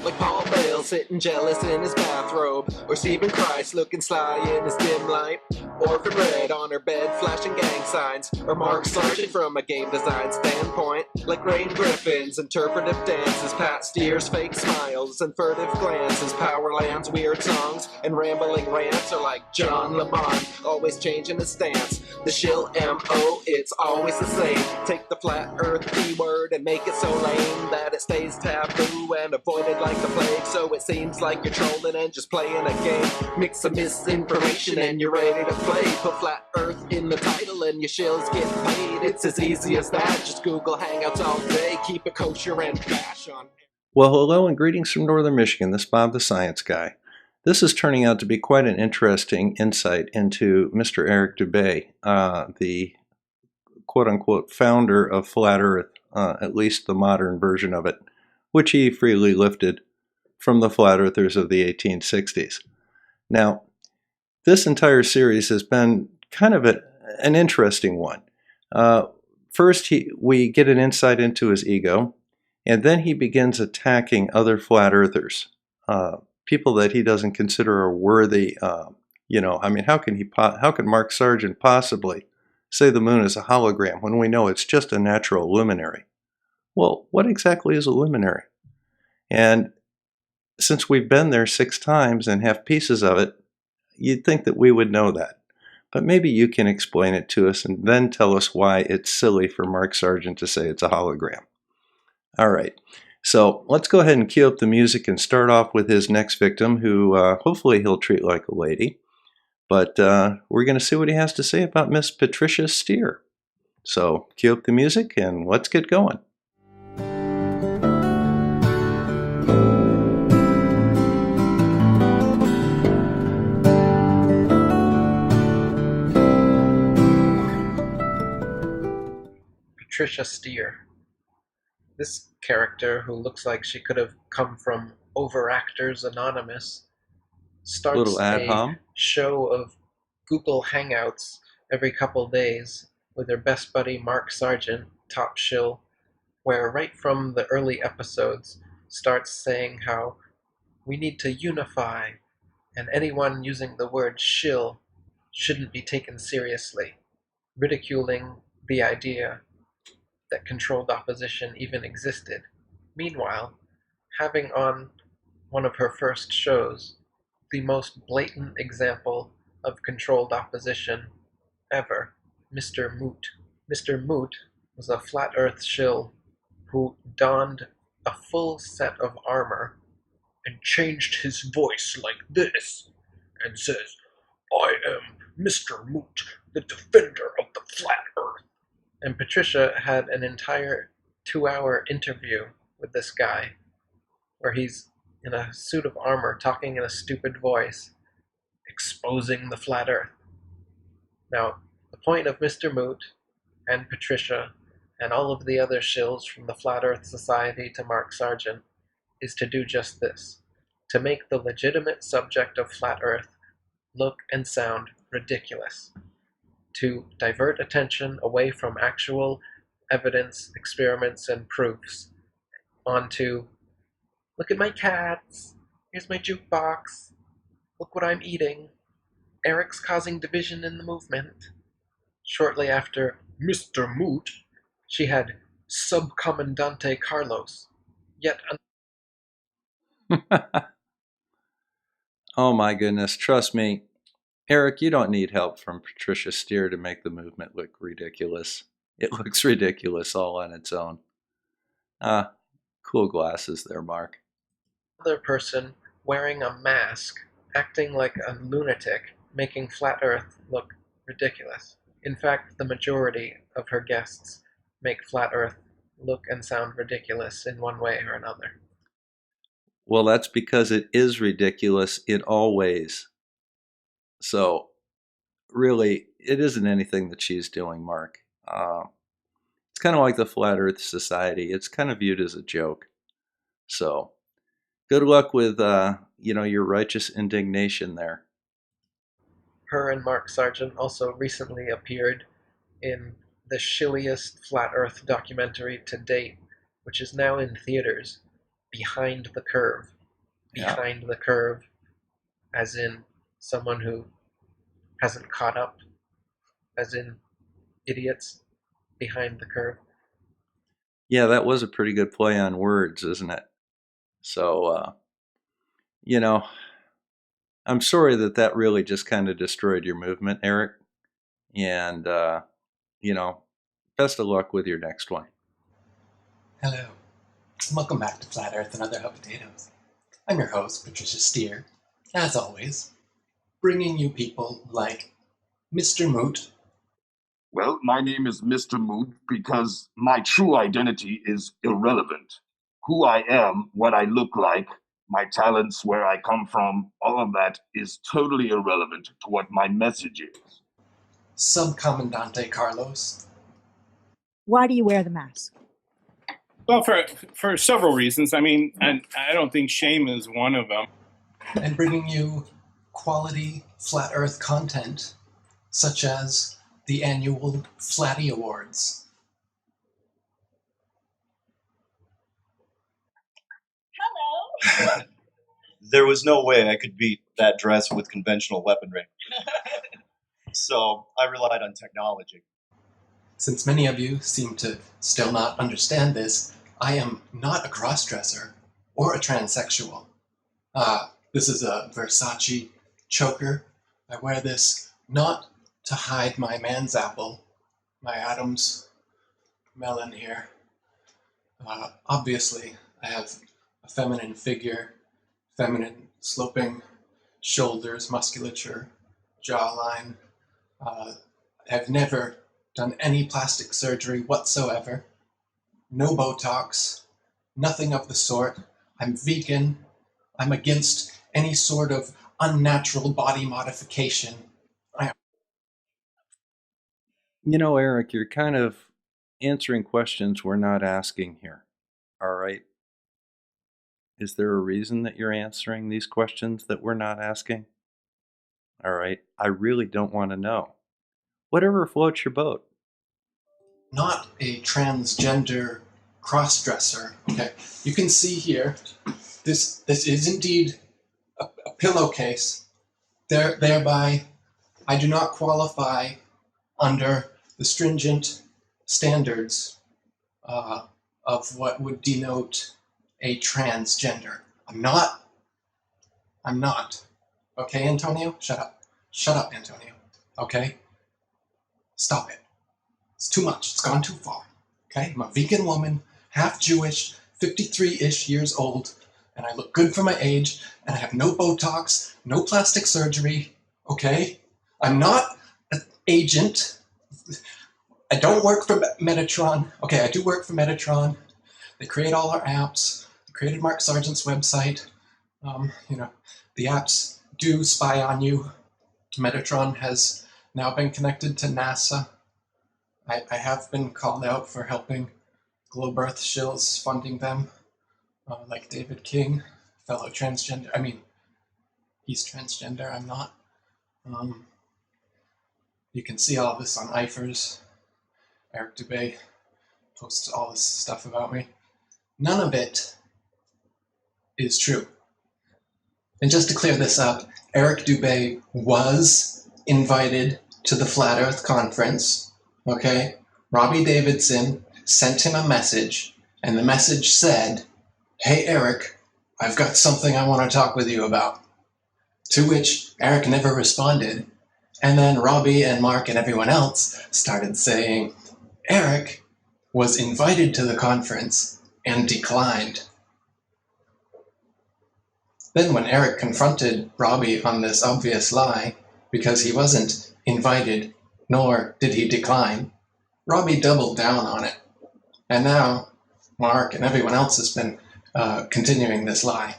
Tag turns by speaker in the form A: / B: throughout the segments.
A: Like Paul Bell sitting jealous in his bathrobe, or Stephen Christ looking sly in his dim light, Orphan Red on her bed flashing gang signs, or Mark Sargent from a game design standpoint. Like Rain Griffin's interpretive dances, Pat Steere's fake smiles and furtive glances, Powerland's weird songs and rambling rants are like John LeBon, always changing his stance. The shill M.O., it's always the same. Take the flat earth P-word and make it so lame that it stays taboo and avoided like the plague. So it seems like you're trolling and just playing a game. Mix some misinformation and you're ready to play. Put flat earth in the title and your shills get paid. It's as easy as that. Just Google Hangouts all day. Keep it kosher and bash on.
B: Well, hello and greetings from Northern Michigan. This is Bob the Science Guy. This is turning out to be quite an interesting insight into Mr. Eric Dubay, the quote-unquote founder of Flat Earth, at least the modern version of it, which he freely lifted from the Flat Earthers of the 1860s. Now, this entire series has been kind of an interesting one. First, we get an insight into his ego, and then he begins attacking other Flat Earthers, people that he doesn't consider are worthy. I mean, how can Mark Sargent possibly say the moon is a hologram when we know it's just a natural luminary? Well, what exactly is a luminary? And since we've been there 6 times and have pieces of it, you'd think that we would know that. But maybe you can explain it to us and then tell us why it's silly for Mark Sargent to say it's a hologram. All right, so let's go ahead and cue up the music and start off with his next victim, who hopefully he'll treat like a lady. But we're going to see what he has to say about Miss Patricia Steere. So cue up the music and let's get going.
C: Patricia Steere. This character, who looks like she could have come from Overactors Anonymous, starts
B: Little ad
C: a
B: hom.
C: show of Google Hangouts every couple days with her best buddy Mark Sargent, top shill, where right from the early episodes starts saying how we need to unify, and anyone using the word shill shouldn't be taken seriously, ridiculing the idea that controlled opposition even existed. Meanwhile, having on one of her first shows the most blatant example of controlled opposition ever, Mr. Moot. Mr. Moot was a flat earth shill who donned a full set of armor and changed his voice like this and says, "I am Mr. Moot, the defender of the flat earth." And Patricia had an entire 2-hour interview with this guy where he's in a suit of armor talking in a stupid voice, exposing the flat earth. Now, the point of Mr. Moot and Patricia and all of the other shills from the Flat Earth Society to Mark Sargent is to do just this, to make the legitimate subject of flat earth look and sound ridiculous, to divert attention away from actual evidence, experiments, and proofs onto, look at my cats, here's my jukebox, look what I'm eating, Eric's causing division in the movement. Shortly after Mr. Moot, she had Subcomandante Carlos, yet
B: Oh my goodness, trust me, Eric, you don't need help from Patricia Steere to make the movement look ridiculous. It looks ridiculous all on its own. Cool glasses there, Mark.
C: another person wearing a mask, acting like a lunatic, making Flat Earth look ridiculous. In fact, the majority of her guests make Flat Earth look and sound ridiculous in one way or another.
B: Well, that's because it is ridiculous in all ways. So, really, it isn't anything that she's doing, Mark. It's kind of like the Flat Earth Society. It's kind of viewed as a joke. So, good luck with, your righteous indignation there.
C: Her and Mark Sargent also recently appeared in the shilliest Flat Earth documentary to date, which is now in theaters, behind the curve.
B: Yeah.
C: Behind the curve, as in someone who hasn't caught up, as in idiots behind the curve.
B: Yeah, that was a pretty good play on words, isn't it? So, you know, I'm sorry that really just kind of destroyed your movement, Eric. And, you know, best of luck with your next one.
D: Hello, and welcome back to Flat Earth and Other Hot Potatoes. I'm your host, Patricia Steere, as always, bringing you people like Mr. Moot.
E: Well, my name is Mr. Moot because my true identity is irrelevant. Who I am, what I look like, my talents, where I come from, all of that is totally irrelevant to what my message is.
D: Subcommandante Carlos.
F: Why do you wear the mask?
G: Well, for several reasons. I mean, and I don't think shame is one of them.
D: And bringing you quality Flat Earth content, such as the annual Flatty Awards.
F: Hello.
H: There was no way I could beat that dress with conventional weaponry. So I relied on technology.
D: Since many of you seem to still not understand this, I am not a crossdresser or a transsexual. This is a Versace choker. I wear this not to hide my man's apple, my Adam's melon here. Obviously, I have a feminine figure, feminine sloping shoulders, musculature, jawline. I've never done any plastic surgery whatsoever. No Botox, nothing of the sort. I'm vegan. I'm against any sort of unnatural body modification.
B: You know, Eric, you're kind of answering questions we're not asking here. All right? Is there a reason that you're answering these questions that we're not asking? All right? I really don't want to know. Whatever floats your boat.
D: Not a transgender crossdresser. Okay, you can see here, this is indeed a pillowcase. Thereby, I do not qualify under the stringent standards of what would denote a transgender. I'm not. Okay, Antonio? Shut up. Shut up, Antonio. Okay? Stop it. It's too much. It's gone too far. Okay? I'm a vegan woman, half Jewish, 53-ish years old, and I look good for my age, and I have no Botox, no plastic surgery. Okay? I'm not an agent. I don't work for Metatron. Okay, I do work for Metatron. They create all our apps. They created Mark Sargent's website. The apps do spy on you. Metatron has now been connected to NASA. I have been called out for helping Globe Earth shills, funding them, like David King, fellow transgender. I mean, he's transgender, I'm not. You can see all this on IFERS. Eric Dubay posts all this stuff about me. None of it is true. And just to clear this up, Eric Dubay was invited to the Flat Earth Conference. Okay, Robbie Davidson sent him a message, and the message said, "Hey Eric, I've got something I want to talk with you about." To which Eric never responded, and then Robbie and Mark and everyone else started saying, Eric was invited to the conference and declined. Then when Eric confronted Robbie on this obvious lie, because he wasn't invited nor did he decline, Robbie doubled down on it. And now Mark and everyone else has been continuing this lie.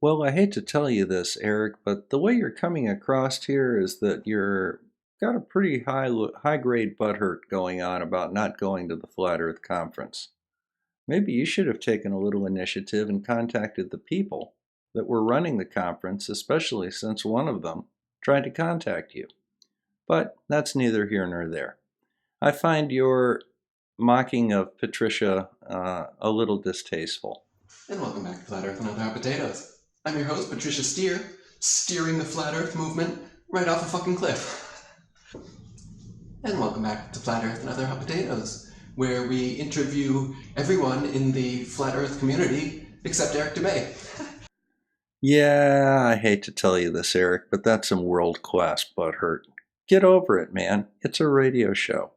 B: Well, I hate to tell you this, Eric, but the way you're coming across here is that you're got a pretty high grade butthurt going on about not going to the Flat Earth Conference. Maybe you should have taken a little initiative and contacted the people that were running the conference, especially since one of them tried to contact you. But that's neither here nor there. I find your mocking of Patricia a little distasteful.
D: And welcome back to Flat Earth and Other Hot Potatoes. I'm your host, Patricia Steere, steering the Flat Earth movement right off a fucking cliff. And welcome back to Flat Earth and Other Hot Potatoes, where we interview everyone in the Flat Earth community except Eric Dubay.
B: Yeah, I hate to tell you this, Eric, but that's some world-class butthurt. Get over it, man. It's a radio show.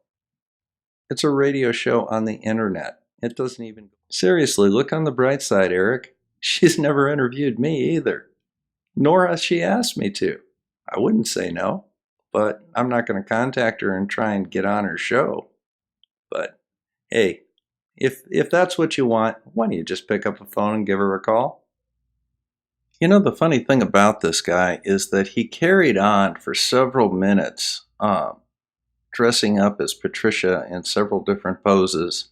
B: It's a radio show on the internet. It doesn't even... Seriously, look on the bright side, Eric. She's never interviewed me either. Nor has she asked me to. I wouldn't say no, but I'm not going to contact her and try and get on her show. But, hey, if that's what you want, why don't you just pick up the phone and give her a call? You know, the funny thing about this guy is that he carried on for several minutes, dressing up as Patricia in several different poses,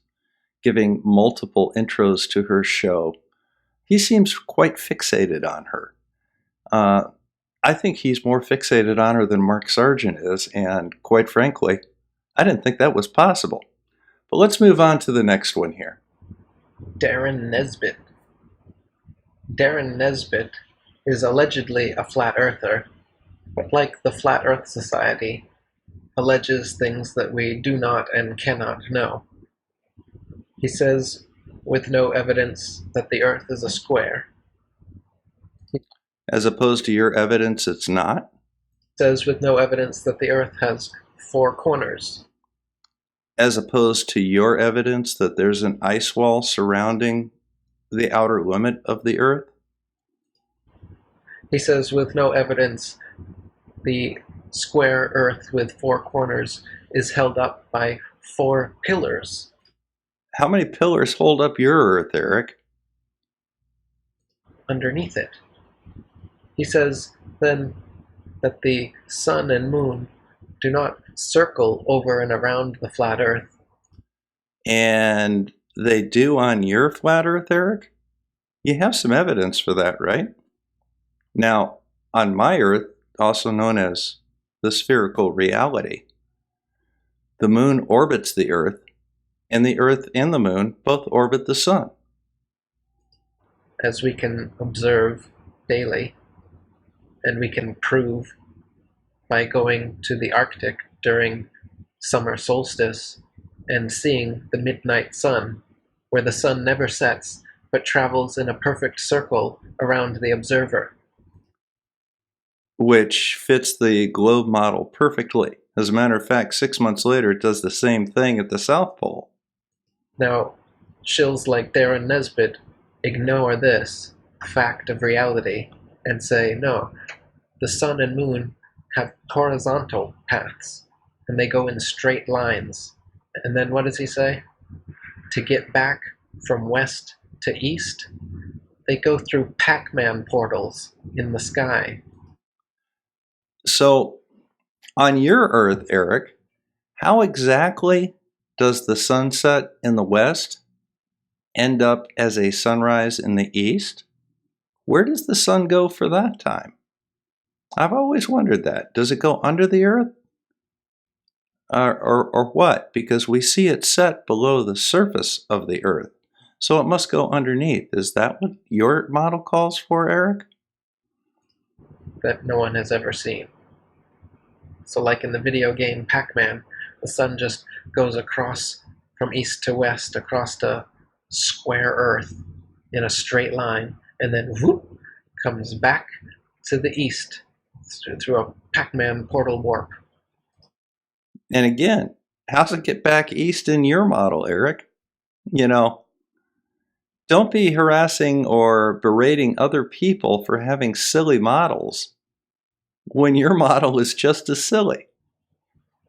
B: giving multiple intros to her show. He seems quite fixated on her. I think he's more fixated on her than Mark Sargent is, and quite frankly, I didn't think that was possible. But let's move on to the next one here.
C: Darren Nesbitt. Darren Nesbitt is allegedly a flat earther, but like the Flat Earth Society, alleges things that we do not and cannot know. He says, with no evidence, that the Earth is a square.
B: As opposed to your evidence, it's not?
C: He says, with no evidence, that the Earth has 4 corners.
B: As opposed to your evidence that there's an ice wall surrounding the outer limit of the Earth?
C: He says, with no evidence, the square Earth with 4 corners is held up by 4 pillars.
B: How many pillars hold up your Earth, Eric?
C: Underneath it. He says, then, that the sun and moon do not circle over and around the flat Earth.
B: And they do on your flat Earth, Eric? You have some evidence for that, right? Now, on my Earth, also known as the spherical reality, the moon orbits the Earth, and the Earth and the moon both orbit the sun.
C: As we can observe daily, and we can prove by going to the Arctic during summer solstice and seeing the midnight sun, where the sun never sets but travels in a perfect circle around the observer.
B: Which fits the globe model perfectly. As a matter of fact, 6 months later, it does the same thing at the South Pole.
C: Now, shills like Darren Nesbitt ignore this fact of reality and say, no, the sun and moon have horizontal paths, and they go in straight lines. And then what does he say? To get back from west to east, they go through Pac-Man portals in the sky.
B: So, on your Earth, Eric, how exactly does the sunset in the west end up as a sunrise in the east? Where does the sun go for that time? I've always wondered that. Does it go under the Earth? Or what? Because we see it set below the surface of the Earth. So it must go underneath. Is that what your model calls for, Eric?
C: That no one has ever seen. So like in the video game Pac-Man, the sun just goes across from east to west, across the square Earth in a straight line, and then whoop, comes back to the east through a Pac-Man portal warp.
B: And again, how's it get back east in your model, Eric? You know, don't be harassing or berating other people for having silly models when your model is just as silly.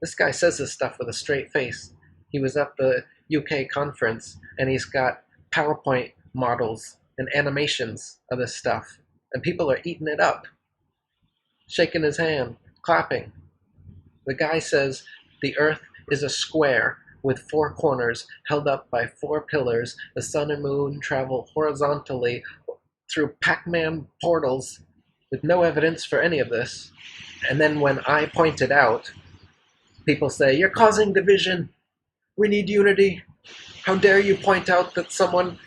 C: This guy says this stuff with a straight face. He was at the UK conference, and he's got PowerPoint models and animations of this stuff, and people are eating it up, shaking his hand, clapping. The guy says the Earth is a square with 4 corners held up by 4 pillars. The sun and moon travel horizontally through Pac-Man portals with no evidence for any of this. And then when I point it out, people say, "You're causing division. We need unity. How dare you point out that someone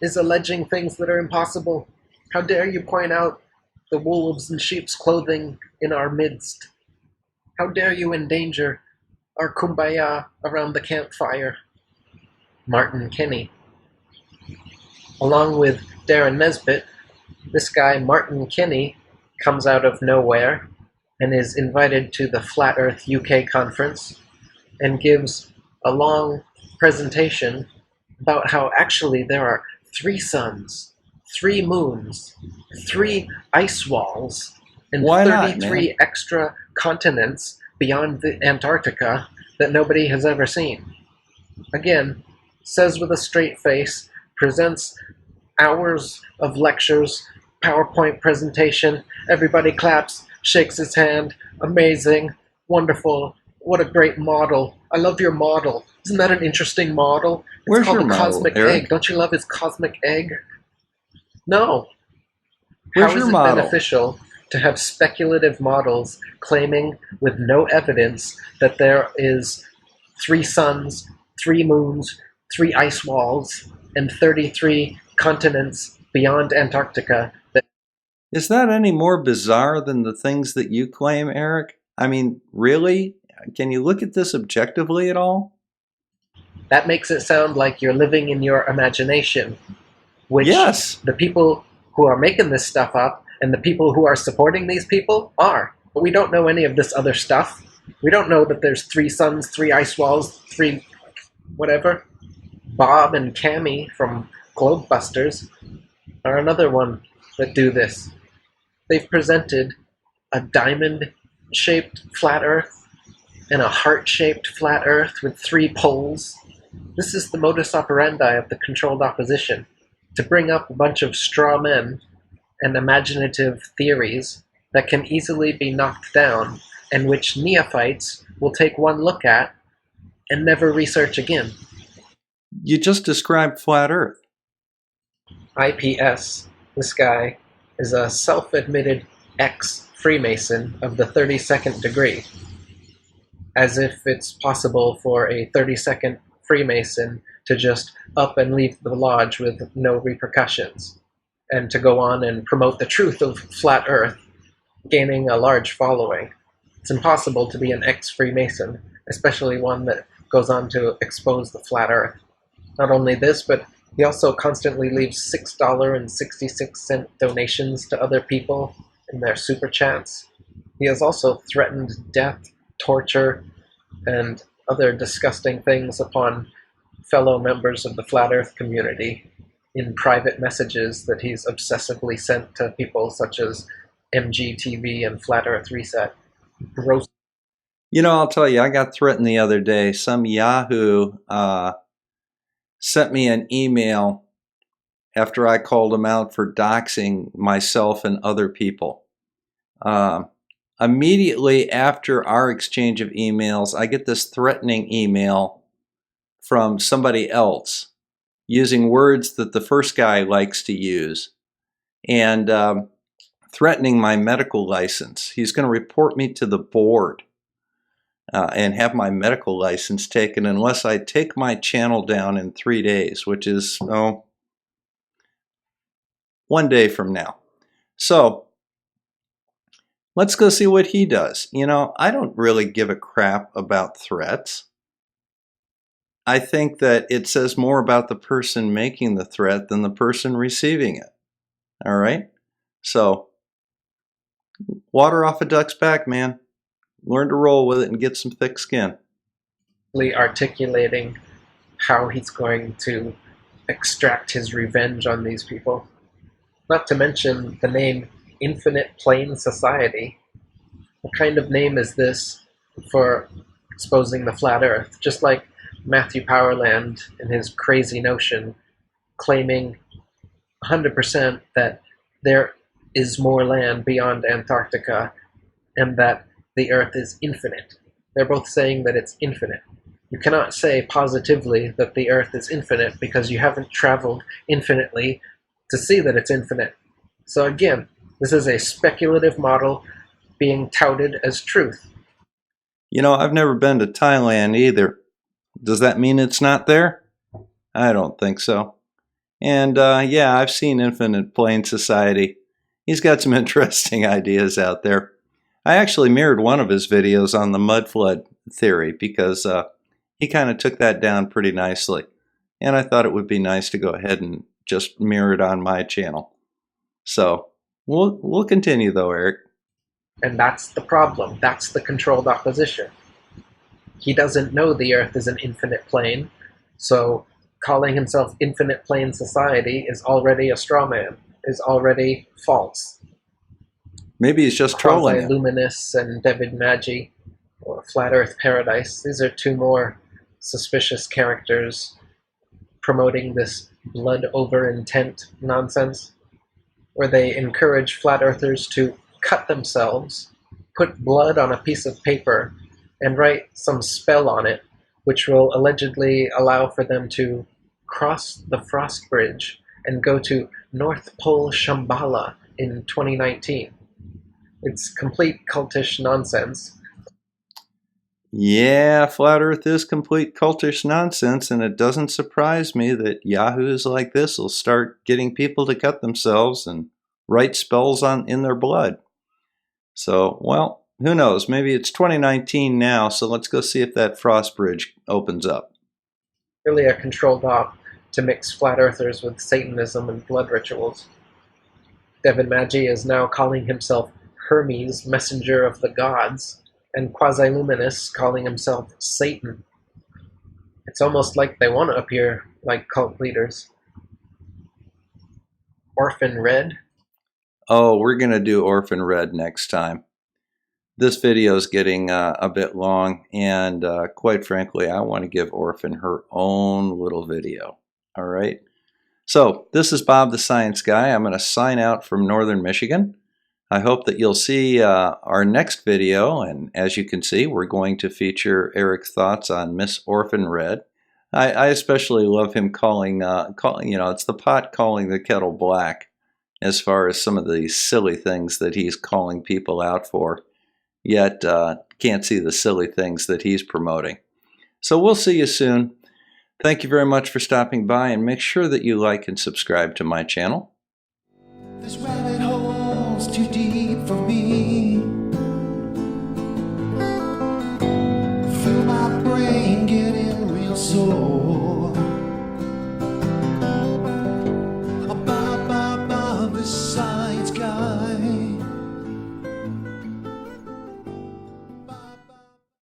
C: is alleging things that are impossible. How dare you point out the wolves in sheep's clothing in our midst? How dare you endanger our kumbaya around the campfire? Martin Kinney. Along with Darren Nesbitt, this guy Martin Kinney comes out of nowhere and is invited to the Flat Earth UK conference and gives a long presentation about how actually there are 3 suns, 3 moons, 3 ice walls, and
B: Why not,
C: 33
B: man?
C: extra continents beyond the Antarctica that nobody has ever seen. Again, says with a straight face, presents hours of lectures, PowerPoint presentation, everybody claps, shakes his hand, amazing, wonderful, what a great model. I love your model. Isn't that an interesting model? It's
B: Where's
C: called
B: your
C: the
B: model,
C: cosmic
B: Eric?
C: egg. Don't you love his cosmic egg? No.
B: Where's
C: How
B: your
C: is it
B: model?
C: beneficial to have speculative models claiming with no evidence that there is 3 suns, 3 moons, 3 ice walls, and 33 continents beyond Antarctica that
B: Is that any more bizarre than the things that you claim, Eric? I mean, really? Can you look at this objectively at all?
C: makes it sound like you're living in your imagination, which
B: Yes.
C: the people who are making this stuff up and the people who are supporting these people are. But we don't know any of this other stuff. We don't know that there's 3 suns, 3 ice walls, 3 whatever. Bob and Cammy from Globebusters are another one that do this. They've presented a diamond-shaped flat Earth and a heart-shaped flat Earth with 3 poles. This is the modus operandi of the controlled opposition, to bring up a bunch of straw men and imaginative theories that can easily be knocked down and which neophytes will take one look at and never research again.
B: You just described flat Earth.
C: IPS, this guy, is a self-admitted ex-Freemason of the 32nd degree. As if it's possible for a 32nd Freemason to just up and leave the lodge with no repercussions, and to go on and promote the truth of flat Earth, gaining a large following. It's impossible to be an ex-Freemason, especially one that goes on to expose the flat Earth. Not only this, but he also constantly leaves $6.66 donations to other people in their super chats. He has also threatened death, torture, and other disgusting things upon fellow members of the Flat Earth community in private messages that he's obsessively sent to people such as MGTV and Flat Earth Reset. Gross.
B: You know, I'll tell you, I got threatened the other day. Some Yahoo sent me an email after I called him out for doxing myself and other people. Immediately after our exchange of emails, I get this threatening email from somebody else using words that the first guy likes to use and threatening my medical license. He's going to report me to the board and have my medical license taken unless I take my channel down in 3 days, which is, 1 day from now. So let's go see what he does. You know, I don't really give a crap about threats. I think that it says more about the person making the threat than the person receiving it. All right? So, water off a duck's back, man. Learn to roll with it and get some thick skin.
C: Articulating how he's going to extract his revenge on these people. Not to mention the name Infinite Plane Society. What kind of name is this for exposing the flat Earth? Just like Matthew Powerland and his crazy notion claiming 100% that there is more land beyond Antarctica and that the Earth is infinite. They're both saying that it's infinite. You cannot say positively that the Earth is infinite because you haven't traveled infinitely to see that it's infinite. So again, this is a speculative model being touted as truth.
B: You know, I've never been to Thailand either. Does that mean it's not there? I don't think so. And yeah, I've seen Infinite Plane Society. He's got some interesting ideas out there. I actually mirrored one of his videos on the mud flood theory because he kind of took that down pretty nicely. And I thought it would be nice to go ahead and just mirror it on my channel. So we'll continue though, Eric.
C: And that's the problem. That's the controlled opposition. He doesn't know the Earth is an infinite plane, so calling himself Infinite Plane Society is already a straw man, is already false.
B: Maybe he's just trolling it.
C: Quasi-Luminous and David Maggi, or Flat Earth Paradise, these are two more suspicious characters promoting this blood over intent nonsense, where they encourage flat earthers to cut themselves, put blood on a piece of paper, and write some spell on it, which will allegedly allow for them to cross the frost bridge and go to North Pole Shambhala in 2019. It's complete cultish nonsense.
B: Yeah, Flat Earth is complete cultish nonsense, and it doesn't surprise me that yahoos like this will start getting people to cut themselves and write spells in their blood. So, well, who knows? Maybe it's 2019 now, so let's go see if that frost bridge opens up.
C: Really a controlled op to mix flat earthers with Satanism and blood rituals. Devin Maggi is now calling himself Hermes, messenger of the gods, and Quasi-Luminous calling himself Satan. It's almost like they want to appear like cult leaders. Orphan Red?
B: Oh, we're going to do Orphan Red next time. This video is getting a bit long, and quite frankly, I want to give Orphan her own little video. All right? So, this is Bob the Science Guy. I'm going to sign out from Northern Michigan. I hope that you'll see our next video, and as you can see, we're going to feature Eric's thoughts on Miss Orphan Red. I especially love him calling, it's the pot calling the kettle black as far as some of the silly things that he's calling people out for, yet can't see the silly things that he's promoting. So we'll see you soon. Thank you very much for stopping by, and make sure that you like and subscribe to my channel.
I: This rabbit hole's too deep for me. Feel my brain getting real sore.